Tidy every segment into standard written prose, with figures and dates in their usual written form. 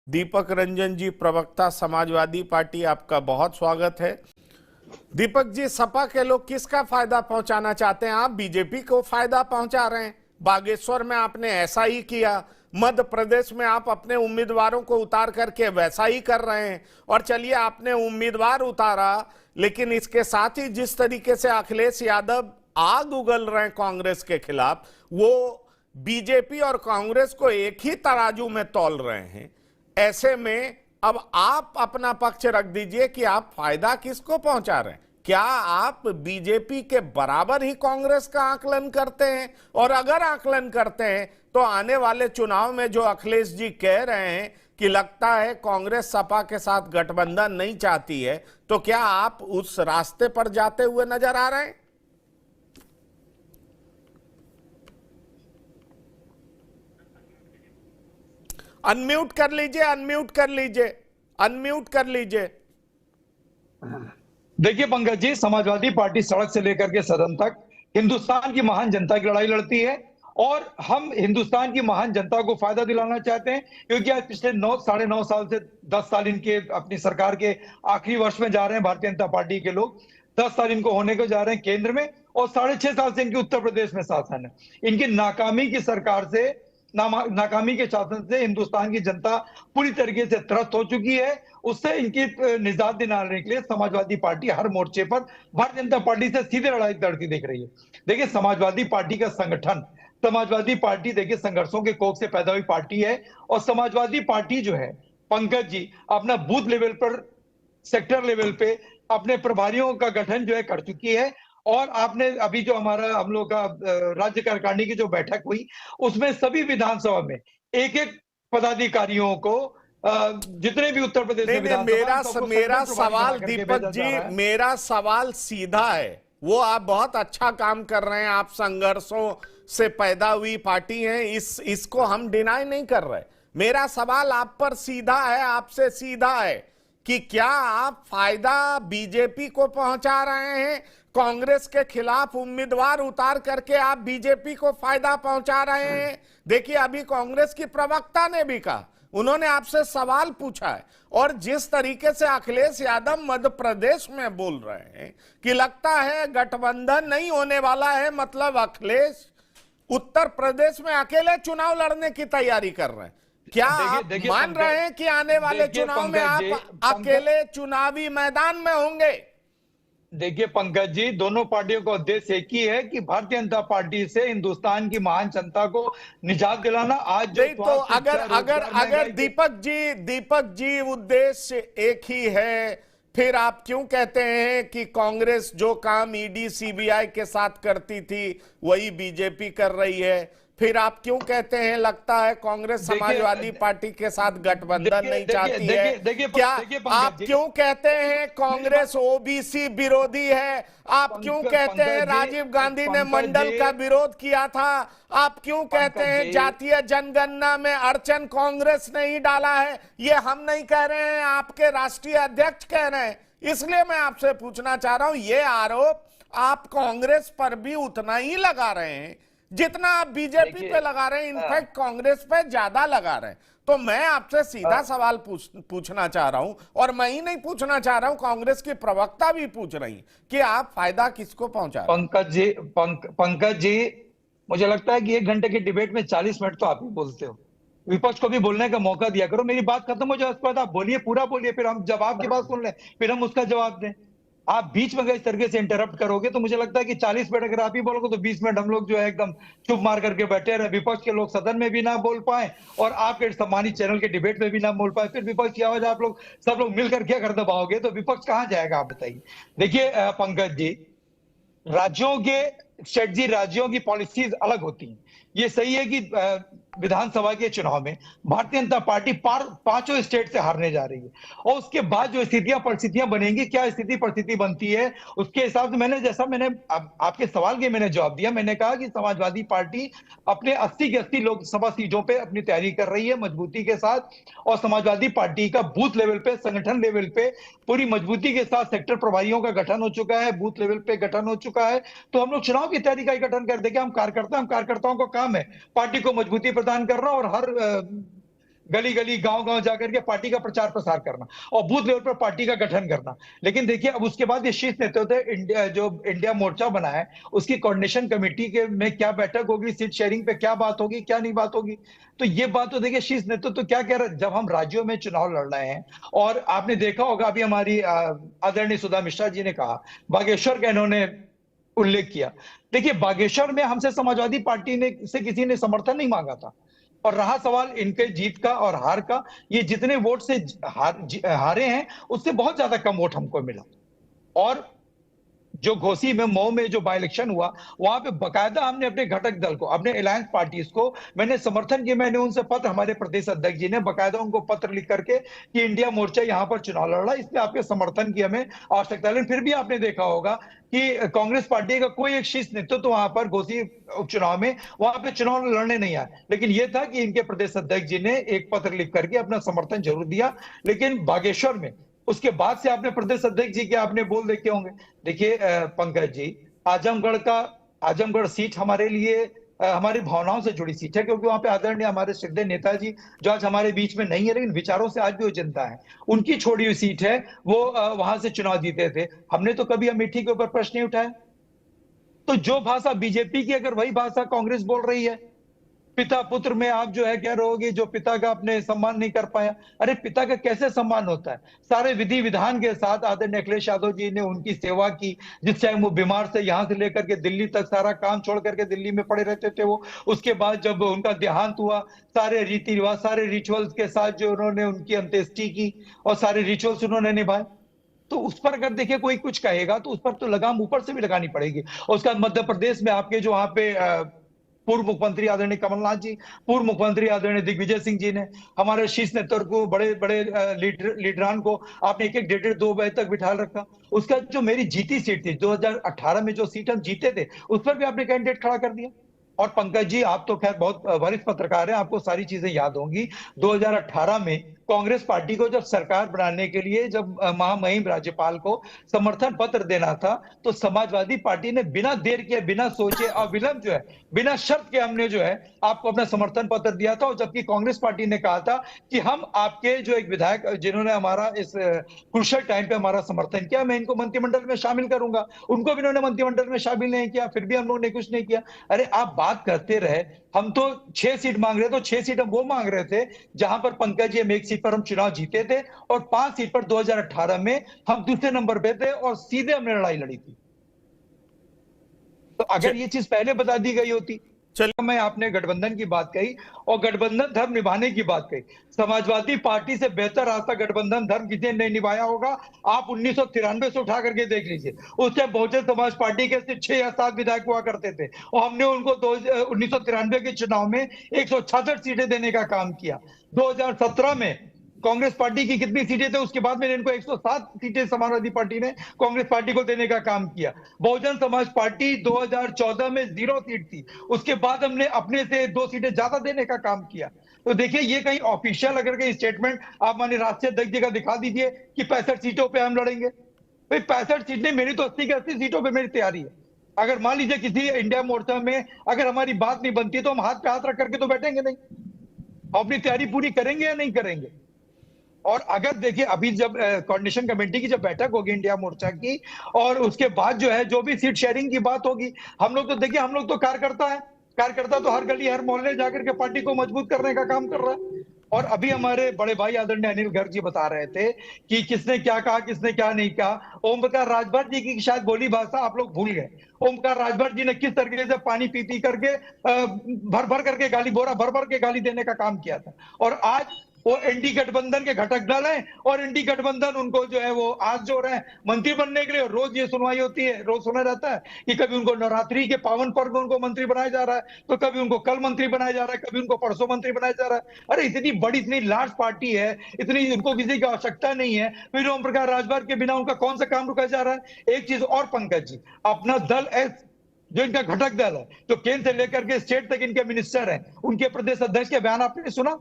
दीपक रंजन जी, प्रवक्ता समाजवादी पार्टी, आपका बहुत स्वागत है। दीपक जी, सपा के लोग किसका फायदा पहुंचाना चाहते हैं? आप बीजेपी को फायदा पहुंचा रहे हैं। बागेश्वर में आपने ऐसा ही किया, मध्य प्रदेश में आप अपने उम्मीदवारों को उतार करके वैसा ही कर रहे हैं। और चलिए, आपने उम्मीदवार उतारा, लेकिन इसके साथ ही जिस तरीके से अखिलेश यादव आग उगल रहे हैं कांग्रेस के खिलाफ, वो बीजेपी और कांग्रेस को एक ही तराजू में तौल रहे हैं। ऐसे में अब आप अपना पक्ष रख दीजिए कि आप फायदा किसको पहुंचा रहे हैं। क्या आप बीजेपी के बराबर ही कांग्रेस का आकलन करते हैं? और अगर आकलन करते हैं तो आने वाले चुनाव में जो अखिलेश जी कह रहे हैं कि लगता है कांग्रेस सपा के साथ गठबंधन नहीं चाहती है, तो क्या आप उस रास्ते पर जाते हुए नजर आ रहे हैं? अनम्यूट कर लीजिए, अनम्यूट कर लीजिए, अनम्यूट कर लीजिए। देखिए पंकज जी, समाजवादी पार्टी सड़क से लेकर के सदन तक हिंदुस्तान की महान जनता की लड़ाई लड़ती है और हम हिंदुस्तान की महान जनता को फायदा दिलाना चाहते हैं, क्योंकि आज पिछले 9 साढ़े 9 साल से 10 साल इनके अपनी सरकार के आखिरी वर्ष में जा रहे हैं भारतीय जनता पार्टी के लोग। 10 साल इनको होने को जा रहे हैं केंद्र में और 6.5 साल से इनके उत्तर प्रदेश में शासन है। इनकी नाकामी की सरकार से, नाकामी के शासन से हिंदुस्तान की जनता पूरी तरीके से त्रस्त हो चुकी है। उससे इनकी निजात दिलाने के लिए समाजवादी पार्टी हर मोर्चे पर भारतीय जनता पार्टी से सीधे लड़ाई लड़ती दिख रही है। देखिए, समाजवादी पार्टी का संगठन, समाजवादी पार्टी देखिए संघर्षों के कोख से पैदा हुई पार्टी है और समाजवादी पार्टी जो है पंकज जी, अपना बूथ लेवल पर, सेक्टर लेवल पे अपने प्रभारियों का गठन जो है कर चुकी है। और आपने अभी जो हम लोग का राज्य कार्यकारिणी की जो बैठक हुई, उसमें सभी विधानसभा में एक एक पदाधिकारियों को, जितने भी उत्तर प्रदेश में मेरा सवाल दीपक जी, मेरा सवाल सीधा है। वो आप बहुत अच्छा काम कर रहे हैं, आप संघर्षों से पैदा हुई पार्टी हैं, इसको हम डिनाई नहीं कर रहे। मेरा सवाल आप पर सीधा है, आपसे सीधा है कि क्या आप फायदा बीजेपी को पहुंचा रहे हैं? कांग्रेस के खिलाफ उम्मीदवार उतार करके आप बीजेपी को फायदा पहुंचा रहे हैं? देखिए, अभी कांग्रेस की प्रवक्ता ने भी कहा, उन्होंने आपसे सवाल पूछा है। और जिस तरीके से अखिलेश यादव मध्य प्रदेश में बोल रहे हैं कि लगता है गठबंधन नहीं होने वाला है, मतलब अखिलेश उत्तर प्रदेश में अकेले चुनाव लड़ने की तैयारी कर रहे हैं। क्या आप मान रहे हैं कि आने वाले चुनाव में आप अकेले चुनावी मैदान में होंगे? देखिए पंकज जी, दोनों पार्टियों का उद्देश्य एक ही है कि भारतीय जनता पार्टी से हिंदुस्तान की महान जनता को निजात दिलाना। आज जो तो अगर दीपक जी उद्देश्य एक ही है, फिर आप क्यों कहते हैं कि कांग्रेस जो काम ईडी सीबीआई के साथ करती थी वही बीजेपी कर रही है? फिर आप क्यों कहते हैं लगता है कांग्रेस समाजवादी पार्टी के साथ गठबंधन नहीं चाहती है? क्या आप क्यों कहते हैं कांग्रेस ओबीसी विरोधी है? आप क्यों कहते हैं राजीव गांधी ने मंडल का विरोध किया था? आप क्यों कहते हैं जातीय जनगणना में अड़चन कांग्रेस ने ही डाला है? ये हम नहीं कह रहे हैं, आपके राष्ट्रीय अध्यक्ष कह रहे हैं। इसलिए मैं आपसे पूछना चाह रहा हूं, ये आरोप आप कांग्रेस पर भी उतना ही लगा रहे हैं जितना आप बीजेपी पे लगा रहे हैं, इनफैक्ट कांग्रेस पे ज्यादा लगा रहे हैं। तो मैं आपसे सीधा सवाल पूछना चाह रहा हूं, और मैं ही नहीं पूछना चाह रहा हूं, कांग्रेस की प्रवक्ता भी पूछ रही कि आप फायदा किसको पहुंचा रहे हैं? पंकज जी, मुझे लगता है कि 1 घंटे की डिबेट में 40 मिनट तो आप ही बोलते हो। विपक्ष को भी बोलने का मौका दिया करो। मेरी बात खत्म हो जाए उसके बाद आप बोलिए, पूरा बोलिए, फिर हम जवाब की बात सुन लें, फिर हम उसका जवाब दें। आप बीच में इस तरीके से इंटरप्ट करोगे तो मुझे लगता है कि 40 मिनट अगर आप ही बोलोगे तो 20 मिनट हम लोग जो है एकदम चुप मार करके बैठे रहे, विपक्ष के लोग सदन में भी ना बोल पाए और आपके सम्मानित चैनल के डिबेट में भी ना बोल पाए, फिर विपक्ष की आवाज आप लोग सब लोग मिलकर क्या कर दबाओगे, तो विपक्ष कहां जाएगा आप बताइए। देखिए पंकज जी, राज्यों के स्ट्रेटजी, राज्यों की पॉलिसीज अलग होती हैं। ये सही है कि विधानसभा के चुनाव में भारतीय जनता पार्टी 5 स्टेट से हारने जा रही है और उसके बाद जो स्थितियां परिस्थितियां बनेंगी, क्या स्थिति परिस्थिति बनती है, उसके हिसाब से मैंने आपके सवाल के मैंने जवाब दिया। मैंने कहा कि समाजवादी पार्टी अपने 80 की 80 लोकसभा सीटों पे अपनी तैयारी कर रही है मजबूती के साथ, और समाजवादी पार्टी का बूथ लेवल पे, संगठन लेवल पे पूरी मजबूती के साथ सेक्टर प्रभारियों का गठन हो चुका है, बूथ लेवल पे गठन हो चुका है। तो हम लोग चुनाव की तैयारी का गठन कर देंगे। हम कार्यकर्ताओं का काम है पार्टी को मजबूती प्रदान करना और हर गली गली गांव गांव जाकर के पार्टी का प्रचार प्रसार करना और बूथ लेवल पर पार्टी का गठन करना। लेकिन देखिए अब उसके बाद ये शीर्ष नेतृत्व इंडिया जो इंडिया मोर्चा बना है उसकी कोऑर्डिनेशन कमेटी के में क्या बैठक होगी, सीट शेयरिंग पे क्या बात होगी, क्या नहीं बात होगी। तो ये बात तो देखिए शीर्ष नेतृत्व तो क्या कह रहा है, जब हम राज्यों में चुनाव लड़ रहे हैं और आपने देखा होगा अभी हमारी आदरणीय सुधा मिश्रा जी ने कहा, बागेश्वर का इन्होंने उल्लेख किया। देखिए बागेश्वर में हमसे समाजवादी पार्टी ने से किसी ने समर्थन नहीं मांगा था और रहा सवाल इनके जीत का और हार का, ये जितने वोट से हारे हैं उससे बहुत ज्यादा कम वोट हमको मिला। और जो घोसी में मऊ में जो बाई इलेक्शन हुआ वहां पे बकायदा हमने अपने घटक दल को, अपने अलायंस पार्टीज को मैंने समर्थन किया। मैंने उनसे पत्र, हमारे प्रदेश अध्यक्ष जी ने बकायदा उनको पत्र लिख करके कि इंडिया मोर्चा यहाँ पर चुनाव लड़ रहा है, इसलिए आपके समर्थन की हमें आवश्यकता है। लेकिन फिर भी आपने देखा होगा कि कांग्रेस पार्टी का कोई एक शीर्ष नेतृत्व तो वहां पर घोसी उपचुनाव में वहां पे चुनाव लड़ने नहीं आया। लेकिन यह था कि इनके प्रदेश अध्यक्ष जी ने एक पत्र लिख करके अपना समर्थन जरूर दिया। लेकिन बागेश्वर में उसके बाद से आपने प्रदेश अध्यक्ष जी के आपने बोल देखे होंगे। देखिए पंकज जी, आजमगढ़ सीट हमारे लिए हमारी भावनाओं से जुड़ी सीट है, क्योंकि वहां पे आदरणीय हमारे श्रद्धेय नेताजी जो आज हमारे बीच में नहीं है लेकिन विचारों से आज भी वो जनता है, उनकी छोड़ी हुई सीट है, वो वहां से चुनाव जीते थे। हमने तो कभी अमेठी के ऊपर प्रश्न नहीं उठाया। तो जो भाषा बीजेपी की अगर वही भाषा कांग्रेस बोल रही है, पिता पुत्र में आप जो है कह रहे होगे जो पिता का अपने सम्मान नहीं कर पाया, अरे पिता का कैसे सम्मान होता है। सारे विधि विधान के साथ आदरणीय अखिलेश यादव जी ने उनकी सेवा की, जिस टाइम वो बीमार से यहां से लेकर के दिल्ली तक सारा काम छोड़ करके दिल्ली में पड़े रहते थे वो। उसके बाद जब उनका देहांत हुआ, सारे रीति रिवाज, सारे रिचुअल्स के साथ जो उन्होंने उनकी अंत्येष्टि की और सारे रिचुअल्स उन्होंने निभाए। तो उस पर अगर देखिए कोई कुछ कहेगा तो उस पर तो लगाम ऊपर से भी लगानी पड़ेगी। और उसका मध्य प्रदेश में आपके जो वहां पे पूर्व मुख्यमंत्री आदरणीय कमलनाथ जी, पूर्व मुख्यमंत्री आदरणीय दिग्विजय सिंह जी ने, हमारे शीर्ष नेतृत्व को, बड़े बड़े लीडरान को आपने एक एक 1.5-2 बजे तक बिठा रखा। उसका जो मेरी जीती सीट थी 2018 में जो सीट हम जीते थे उस पर भी आपने कैंडिडेट खड़ा कर दिया। और पंकज जी आप तो खैर बहुत वरिष्ठ पत्रकार हैं, आपको सारी चीजें याद होंगी। 2018 में कांग्रेस पार्टी को जब सरकार बनाने के लिए जब महामहिम राज्यपाल को समर्थन पत्र देना था तो समाजवादी पार्टी ने बिना देर किए, बिना सोचे, अविलंब जो है बिना शर्त के हमने जो है आपको अपना समर्थन पत्र दिया था। और जबकि कांग्रेस पार्टी ने कहा था कि हम आपके जो एक विधायक जिन्होंने हमारा इस क्रूशियल टाइम पे हमारा समर्थन किया, मैं इनको मंत्रिमंडल में शामिल करूंगा, उनको भी इन्होंने मंत्रिमंडल में शामिल नहीं किया, फिर भी हम लोगों ने कुछ नहीं किया। अरे आप बात करते रहे, हम तो 6 सीट मांग रहे थे, तो 6 सीट हम वो मांग रहे थे जहां पर पंकज जी हम 1 सीट पर हम चुनाव जीते थे और 5 सीट पर 2018 में हम दूसरे नंबर पे थे और सीधे हमने लड़ाई लड़ी थी। तो अगर ये चीज पहले बता दी गई होती। चलिए, मैं आपने गठबंधन की बात कही और गठबंधन धर्म निभाने की बात कही। समाजवादी पार्टी से बेहतर आज तक गठबंधन धर्म किसी ने नहीं निभाया होगा। आप 1993 से उठा करके देख लीजिए, उस टाइम बहुजन समाज पार्टी के सिर्फ 6 या 7 विधायक हुआ करते थे और हमने उनको 1993 के चुनाव में 166 सीटें देने का काम किया। 2017 में कांग्रेस पार्टी की कितनी सीटें थे, उसके बाद में इनको 107 सीटें समाजवादी पार्टी ने कांग्रेस पार्टी को देने का काम किया। बहुजन समाज पार्टी 2014 में 0 सीट थी, उसके बाद हमने अपने से 2 सीटें ज्यादा देने का काम किया। तो देखिए ये कहीं ऑफिशियल अगर कहीं स्टेटमेंट आप माननीय राष्ट्रीय अध्यक्ष जी का दिखा दीजिए कि 65 सीटों पर हम लड़ेंगे। भाई 65 सीटें मेरी तो 80 की 80 सीटों पर मेरी तैयारी है। अगर मान लीजिए किसी इंडिया मोर्चा में अगर हमारी बात नहीं बनती तो हम हाथ पे हाथ रख करके तो बैठेंगे नहीं, अपनी तैयारी पूरी करेंगे या नहीं करेंगे। और अगर देखिए अभी जब कोऑर्डिनेशन कमेटी की जब बैठक होगी इंडिया मोर्चा की और उसके बाद जो है जो भी सीट शेयरिंग की बात होगी, हम लोग तो देखिए हम लोग तो कार्यकर्ता तो हर गली हर मोहल्ले जाकर के पार्टी को मजबूत करने का काम कर रहा है। और अभी हमारे बड़े भाई आदरणीय अनिल गर्ग जी बता रहे थे कि किसने क्या कहा, किसने क्या नहीं कहा। ओम प्रकाश राजभर जी की शायद बोली भाषा आप लोग भूल गए। ओम प्रकाश राजभर जी ने किस तरीके से पानी पी पी करके भर भर करके गाली, बोरा भर भर के गाली देने का काम किया था। और आज वो एनडी गठबंधन के घटक दल हैं और एनडी गठबंधन उनको जो है वो आज जो रहे हैं मंत्री बनने के लिए। रोज ये सुनवाई होती है, रोज सुना जाता है कि कभी उनको नवरात्रि के पावन पर्व में उनको मंत्री बनाया जा रहा है, तो कभी उनको कल मंत्री बनाया जा रहा है, कभी उनको परसों मंत्री बनाया जा रहा है। अरे इतनी बड़ी, इतनी लार्ज पार्टी है, इतनी उनको किसी की आवश्यकता नहीं है, फिर ओम प्रकाश राजभर के बिना उनका कौन सा काम रुका जा रहा है। एक चीज और पंकज जी, अपना दल जो इनका घटक दल है, जो केंद्र से लेकर के स्टेट तक इनके मिनिस्टर हैं, उनके प्रदेश अध्यक्ष के बयान आपने सुना।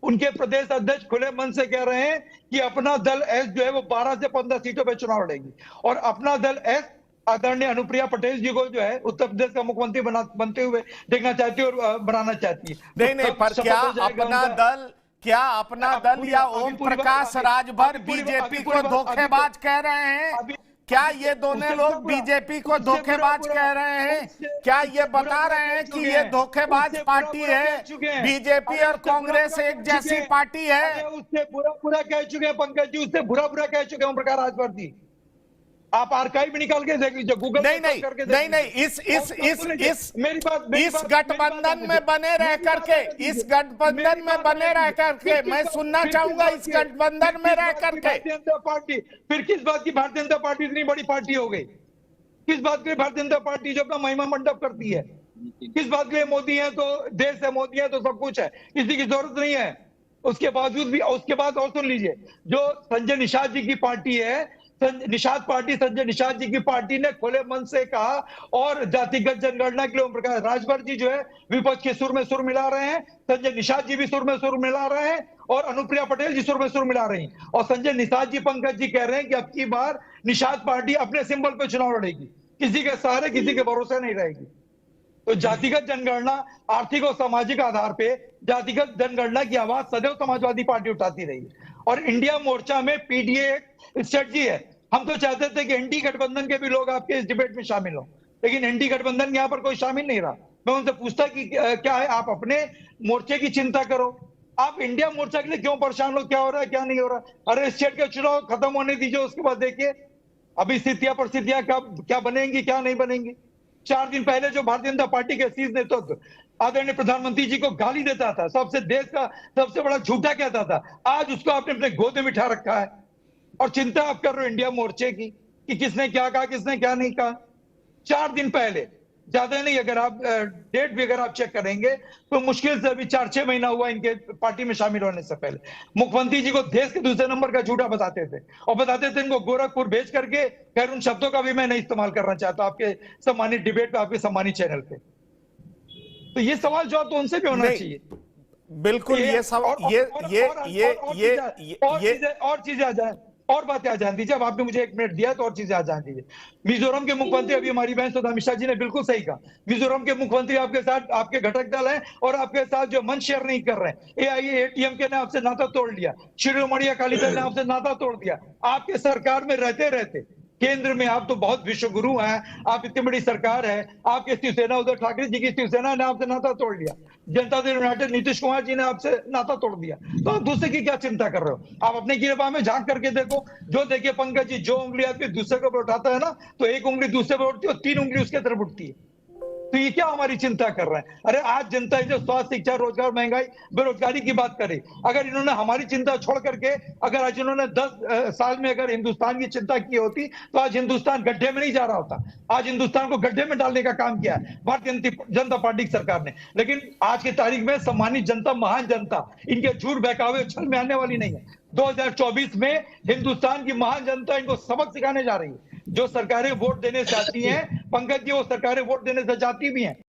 उनके प्रदेश अध्यक्ष खुले मन से कह रहे हैं कि अपना दल एस जो है वो 12 से 15 सीटों पर चुनाव लड़ेगी और अपना दल एस आदरणीय अनुप्रिया पटेल जी को जो है उत्तर प्रदेश का मुख्यमंत्री बनते हुए देखना चाहती है और बनाना चाहती है। नहीं, पर क्या अपना दल क्या अपना दल या ओम प्रकाश राजभर बीजेपी को धोखेबाज कह रहे हैं? क्या ये दोनों लोग बीजेपी को धोखेबाज कह रहे हैं? क्या ये बता रहे हैं कि ये धोखेबाज पार्टी है, बीजेपी और कांग्रेस एक जैसी पार्टी है? उससे बुरा कह चुके हैं पंकज जी, उससे बुरा कह चुके हैं ओम प्रकाश राजभर जी। आप आर्काइव भी निकाल के देख लीजिए, गूगल नहीं, इस गठबंधन में बने रह करके मैं सुनना चाहूंगा, इस गठबंधन में रह करके भारतीय जनता पार्टी, फिर किस बात की भारतीय जनता पार्टी इतनी बड़ी पार्टी हो गई? किस बात के लिए भारतीय जनता पार्टी जो अपना महिमा मंडप करती है? किस बात के लिए मोदी है तो देश है, मोदी है तो सब कुछ है, किसी की जरूरत नहीं है। उसके बावजूद भी, उसके बाद और सुन लीजिए, जो संजय निषाद जी की पार्टी है, संजय निषाद जी की पार्टी ने खुले मन से कहा और जातिगत जनगणना के लिए ओम प्रकाश राजभर जी जो है विपक्ष के सुर में सुर मिला रहे हैं, संजय निषाद जी भी सुर में सुर मिला रहे हैं और अनुप्रिया पटेल जी सुर में सुर मिला रही हैं। और संजय निषाद जी पंकज जी कह रहे हैं कि अब की बार निषाद पार्टी अपने सिंबल पे चुनाव लड़ेगी, किसी के सहारे किसी के भरोसे नहीं रहेगी। तो जातिगत जनगणना, आर्थिक और सामाजिक आधार पे जातिगत जनगणना की आवाज सदैव समाजवादी पार्टी उठाती रही है। और इंडिया मोर्चा में पीडीए एक स्ट्रेटजी है। हम तो चाहते थे कि एनडी गठबंधन के भी लोग आपके इस डिबेट में शामिल हो, लेकिन एनडी गठबंधन यहाँ पर कोई शामिल नहीं रहा। मैं उनसे पूछता कि क्या है, आप अपने मोर्चे की चिंता करो, आप इंडिया मोर्चा के लिए क्यों परेशान हो, क्या हो रहा है क्या नहीं हो रहा? अरे स्टेट के चुनाव खत्म होने दीजिए, उसके बाद देखिए अभी स्थितियां परिस्थितियां क्या बनेंगी क्या नहीं बनेंगी। 4 दिन पहले जो भारतीय जनता पार्टी के शीर्ष नेतृत्व आदरणीय प्रधानमंत्री जी को गाली देता था, सबसे देश का सबसे बड़ा झूठा कहता था, आज उसको आपने अपने गोद में बिठा रखा है और चिंता आप कर रहे हो इंडिया मोर्चे की कि किसने क्या कहा किसने क्या नहीं कहा। 4 दिन पहले, ज्यादा नहीं, अगर आप डेट भी अगर आप चेक करेंगे तो मुश्किल से अभी 4-6 महीना हुआ इनके पार्टी में शामिल होने से पहले मुख्यमंत्री जी को देश के दूसरे नंबर का झूठा बताते थे और बताते थे इनको गोरखपुर भेज करके। खैर उन शब्दों का भी मैं नहीं इस्तेमाल करना चाहता आपके सम्मानित डिबेट पे, आपके सम्मानित चैनल पे। तो ये सवाल जो तो उनसे भी होना चाहिए। बिल्कुल ये सवाल और चीजें आ जाए, और बातें आ जाने दीजिए। अब आपने मुझे 1 मिनट दिया तो और चीजें आ जाने दीजिए। मिजोरम के मुख्यमंत्री, अभी हमारी बहन सुधा मिश्रा जी ने बिल्कुल सही कहा, मिजोरम के मुख्यमंत्री आपके साथ, आपके घटक दल है और आपके साथ जो मंच शेयर नहीं कर रहे हैं। AIADMK ने आपसे नाता तोड़ लिया, शिरोमणि अकाली दल ने आपसे नाता तोड़ दिया। आपके सरकार में रहते रहते केंद्र में आप तो बहुत विश्वगुरु हैं, आप इतनी बड़ी सरकार है, आपके शिवसेना उद्धव ठाकरे जी की शिवसेना ने आपसे नाता तोड़ लिया, जनता दल यूनाइटेड नीतीश कुमार जी ने आपसे नाता तोड़ दिया। तो आप दूसरे की क्या चिंता कर रहे हो? आप अपने गिरबान में झांक करके देखो। जो देखिए पंकज जी, जो उंगली आदमी दूसरे को उठाता है ना, तो एक उंगली दूसरे पर उठती है और 3 उंगली उसके तरफ उठती है। तो ये क्या हमारी चिंता कर रहे हैं? अरे आज जनता जो स्वास्थ्य, शिक्षा, रोजगार, महंगाई, बेरोजगारी की बात करे, अगर इन्होंने हमारी चिंता छोड़ करके अगर आज इन्होंने 10 साल में अगर हिंदुस्तान की चिंता की होती तो आज हिंदुस्तान गड्ढे में नहीं जा रहा होता। आज हिंदुस्तान को गड्ढे में डालने का काम किया है भारतीय जनता पार्टी की सरकार ने। लेकिन आज की तारीख में सम्मानित जनता, महान जनता, इनके झूठ बहकावे छल में आने वाली नहीं है। 2024 में हिंदुस्तान की महान जनता इनको सबक सिखाने जा रही है। जो सरकारें वोट देने चाहती हैं पंकज जी, वो सरकारें वोट देने से चाहती भी हैं।